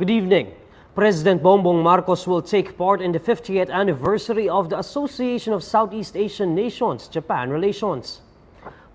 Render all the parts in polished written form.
Good evening. President Bongbong Marcos will take part in the 50th anniversary of the Association of Southeast Asian Nations, Japan relations.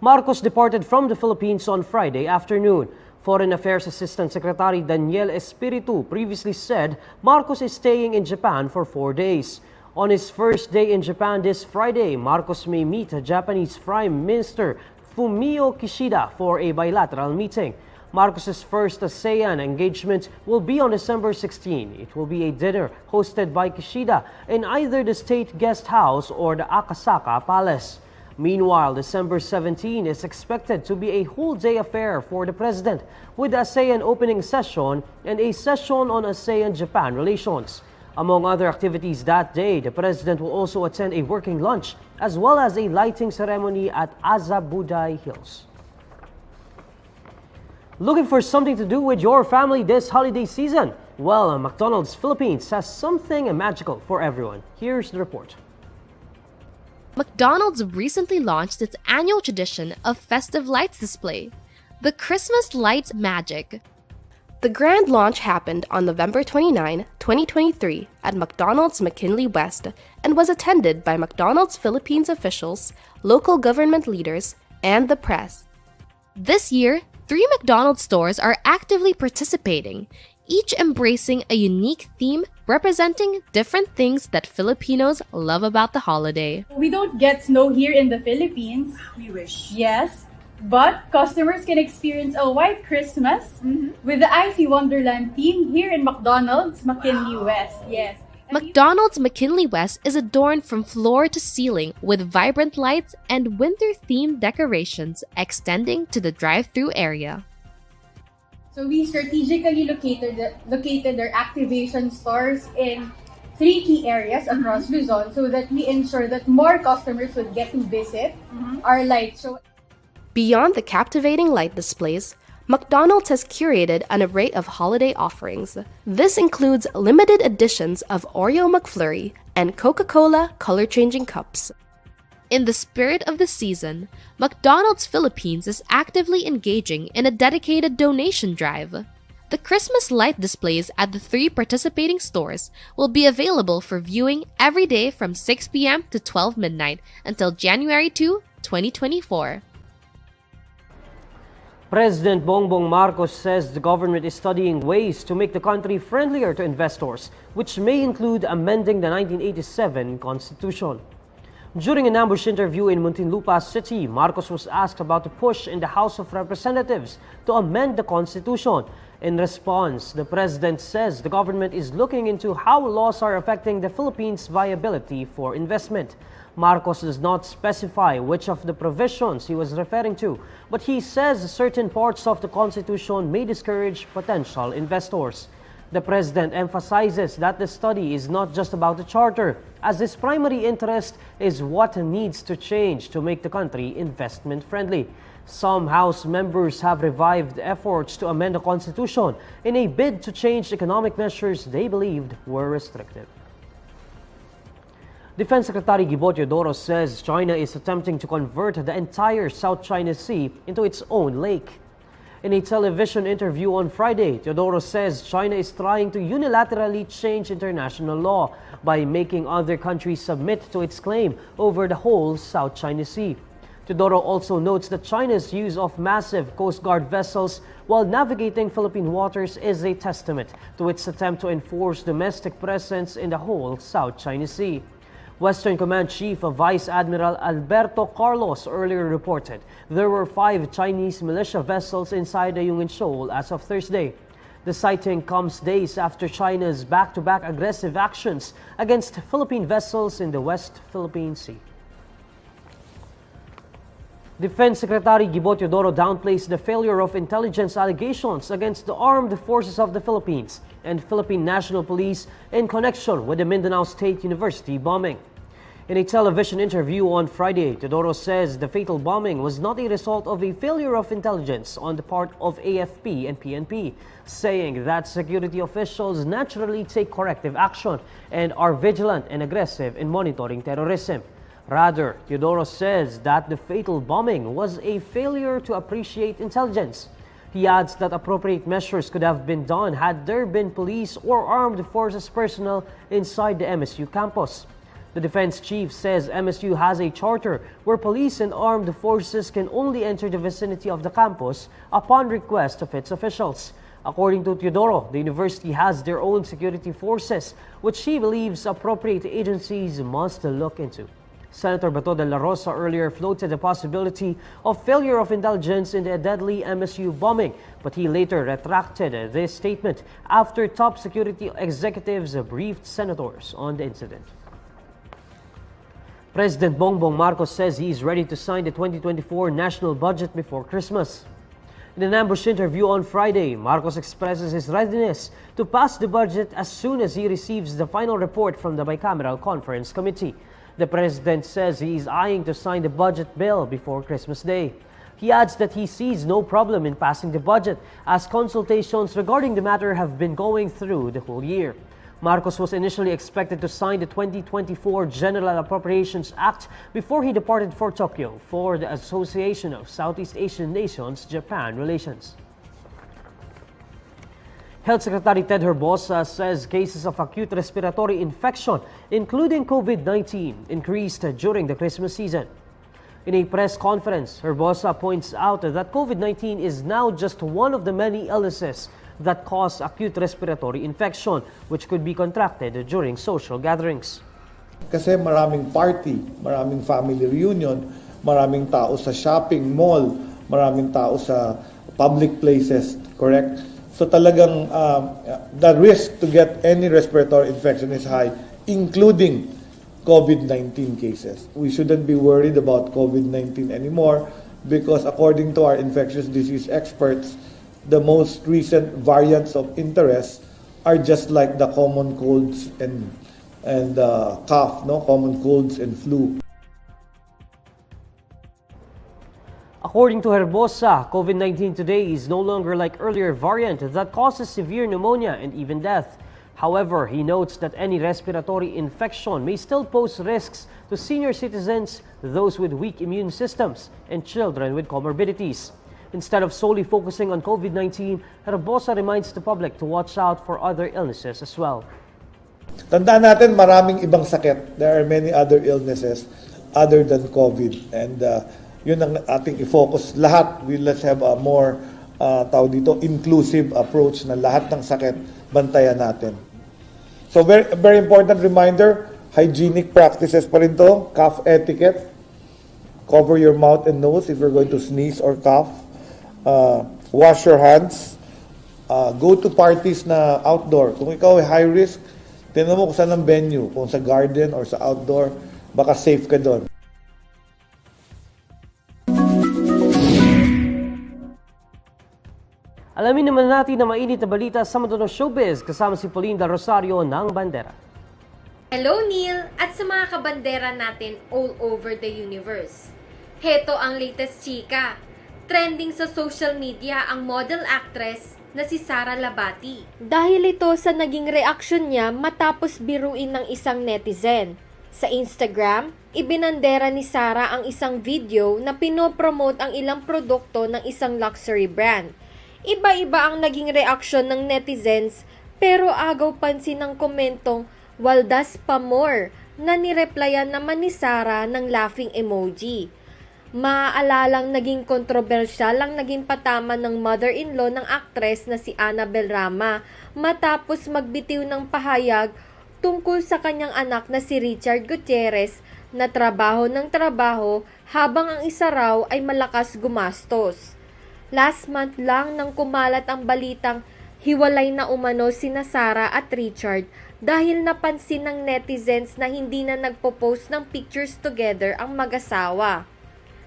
Marcos departed from the Philippines on Friday afternoon. Foreign Affairs Assistant Secretary Daniel Espiritu previously said Marcos is staying in Japan for 4 days. On his first day in Japan this Friday, Marcos may meet Japanese Prime Minister Fumio Kishida for a bilateral meeting. Marcos's first ASEAN engagement will be on December 16. It will be a dinner hosted by Kishida in either the State Guest House or the Akasaka Palace. Meanwhile, December 17 is expected to be a whole-day affair for the president, with the ASEAN opening session and a session on ASEAN-Japan relations. Among other activities that day, the president will also attend a working lunch as well as a lighting ceremony at Azabudai Hills. Looking for something to do with your family this holiday season? Well, McDonald's Philippines has something magical for everyone. Here's the report. McDonald's recently launched its annual tradition of festive lights display, the Christmas Lights Magic. The grand launch happened on November 29, 2023 at McDonald's McKinley West and was attended by McDonald's Philippines officials, local government leaders, and the press. This year, 3 McDonald's stores are actively participating, each embracing a unique theme representing different things that Filipinos love about the holiday. We don't get snow here in the Philippines. We wish. Yes, but customers can experience a white Christmas with the Icy Wonderland theme here in McDonald's McKinley West. Yes. McDonald's McKinley West is adorned from floor to ceiling with vibrant lights and winter-themed decorations extending to the drive-thru area. So we strategically located their activation stores in 3 key areas across Luzon so that we ensure that more customers would get to visit our light show. Beyond the captivating light displays, McDonald's has curated an array of holiday offerings. This includes limited editions of Oreo McFlurry and Coca-Cola color-changing cups. In the spirit of the season, McDonald's Philippines is actively engaging in a dedicated donation drive. The Christmas light displays at the 3 participating stores will be available for viewing every day from 6 p.m. to 12 midnight until January 2, 2024. President Bongbong Marcos says the government is studying ways to make the country friendlier to investors, which may include amending the 1987 Constitution. During an ambush interview in Muntinlupa City, Marcos was asked about the push in the House of Representatives to amend the Constitution. In response, the president says the government is looking into how laws are affecting the Philippines' viability for investment. Marcos does not specify which of the provisions he was referring to, but he says certain parts of the Constitution may discourage potential investors. The president emphasizes that the study is not just about the charter, as his primary interest is what needs to change to make the country investment-friendly. Some House members have revived efforts to amend the Constitution in a bid to change economic measures they believed were restrictive. Defense Secretary Teodoro says China is attempting to convert the entire South China Sea into its own lake. In a television interview on Friday, Teodoro says China is trying to unilaterally change international law by making other countries submit to its claim over the whole South China Sea. Teodoro also notes that China's use of massive Coast Guard vessels while navigating Philippine waters is a testament to its attempt to enforce domestic presence in the whole South China Sea. Western Command Chief Vice Admiral Alberto Carlos earlier reported there were 5 Chinese militia vessels inside the Yungin Shoal as of Thursday. The sighting comes days after China's back-to-back aggressive actions against Philippine vessels in the West Philippine Sea. Defense Secretary Teodoro downplays the failure of intelligence allegations against the armed forces of the Philippines and Philippine National Police in connection with the Mindanao State University bombing. In a television interview on Friday, Teodoro says the fatal bombing was not a result of a failure of intelligence on the part of AFP and PNP, saying that security officials naturally take corrective action and are vigilant and aggressive in monitoring terrorism. Rather, Teodoro says that the fatal bombing was a failure to appreciate intelligence. He adds that appropriate measures could have been done had there been police or armed forces personnel inside the MSU campus. The defense chief says MSU has a charter where police and armed forces can only enter the vicinity of the campus upon request of its officials. According to Teodoro, the university has their own security forces, which he believes appropriate agencies must look into. Senator Bato de la Rosa earlier floated the possibility of failure of intelligence in the deadly MSU bombing, but he later retracted this statement after top security executives briefed senators on the incident. President Bongbong Marcos says he is ready to sign the 2024 national budget before Christmas. In an ambush interview on Friday, Marcos expresses his readiness to pass the budget as soon as he receives the final report from the Bicameral Conference Committee. The president says he is eyeing to sign the budget bill before Christmas Day. He adds that he sees no problem in passing the budget as consultations regarding the matter have been going through the whole year. Marcos was initially expected to sign the 2024 General Appropriations Act before he departed for Tokyo for the Association of Southeast Asian Nations-Japan relations. Health Secretary Ted Herbosa says cases of acute respiratory infection, including COVID-19, increased during the Christmas season. In a press conference, Herbosa points out that COVID-19 is now just one of the many illnesses that cause acute respiratory infection, which could be contracted during social gatherings. Kasi maraming party, maraming family reunion, maraming tao sa shopping mall, maraming tao sa public places, correct? So talagang the risk to get any respiratory infection is high, including COVID-19 cases. We shouldn't be worried about COVID-19 anymore because according to our infectious disease experts, the most recent variants of interest are just like the common colds and cough, no? Common colds and flu. According to Herbosa, COVID-19 today is no longer like earlier variant that causes severe pneumonia and even death. However, he notes that any respiratory infection may still pose risks to senior citizens, those with weak immune systems, and children with comorbidities. Instead of solely focusing on COVID-19, Herbosa reminds the public to watch out for other illnesses as well. Tandaan natin, maraming ibang sakit. There are many other illnesses other than COVID. And yun ang ating i-focus. Lahat, let's have a more inclusive approach na lahat ng sakit, bantayan natin. So very, very important reminder, hygienic practices pa rin to, cough etiquette. Cover your mouth and nose if you're going to sneeze or cough. Wash your hands. Go to parties na outdoor. Kung ikaw ay high risk, tingnan mo kung saan ang venue, kung sa garden or sa outdoor, baka safe ka doon. Alamin naman natin na mainit na balita sa mundo ng showbiz kasama si Pauline Del Rosario ng Bandera. Hello Neil at sa mga kabandera natin all over the universe. Heto ang latest chika. Trending sa social media ang model actress na si Sara Labati. Dahil ito sa naging reaksyon niya matapos biruin ng isang netizen. Sa Instagram, ibinandera ni Sara ang isang video na pinopromote ang ilang produkto ng isang luxury brand. Iba-iba ang naging reaksyon ng netizens pero agaw pansin ng komentong waldas pa more na nireplyan naman ni Sara ng laughing emoji. Maaalalang naging kontrobersyal ang naging patama ng mother-in-law ng aktres na si Annabel Rama matapos magbitiw ng pahayag tungkol sa kanyang anak na si Richard Gutierrez na trabaho ng trabaho habang ang isa raw ay malakas gumastos. Last month lang nang kumalat ang balitang hiwalay na umano sina Sara at Richard dahil napansin ng netizens na hindi na nagpo-post ng pictures together ang mag-asawa.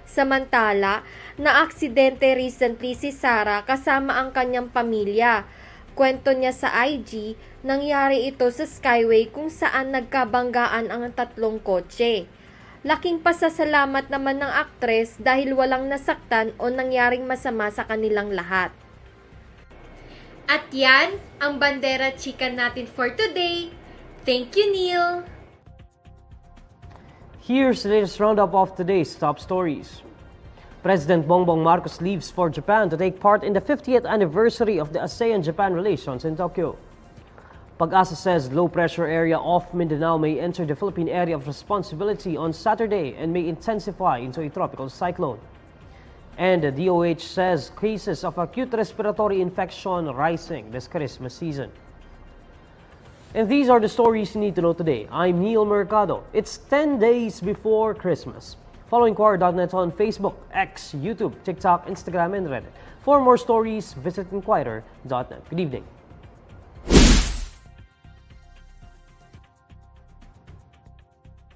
Samantala, naaksidente recently si Sara kasama ang kanyang pamilya. Kwento niya sa IG, nangyari ito sa Skyway kung saan nagkabanggaan ang tatlong kotse. Laking pasasalamat naman ng aktres dahil walang nasaktan o nangyaring masama sa kanilang lahat. At yan ang bandera chika natin for today. Thank you, Neil! Here's the latest roundup of today's top stories. President Bongbong Marcos leaves for Japan to take part in the 50th anniversary of the ASEAN-Japan relations in Tokyo. Pag-asa says low-pressure area off Mindanao may enter the Philippine area of responsibility on Saturday and may intensify into a tropical cyclone. And the DOH says cases of acute respiratory infection rising this Christmas season. And these are the stories you need to know today. I'm Neil Mercado. It's 10 days before Christmas. Follow INQUIRER.net on Facebook, X, YouTube, TikTok, Instagram, and Reddit. For more stories, visit INQUIRER.net. Good evening.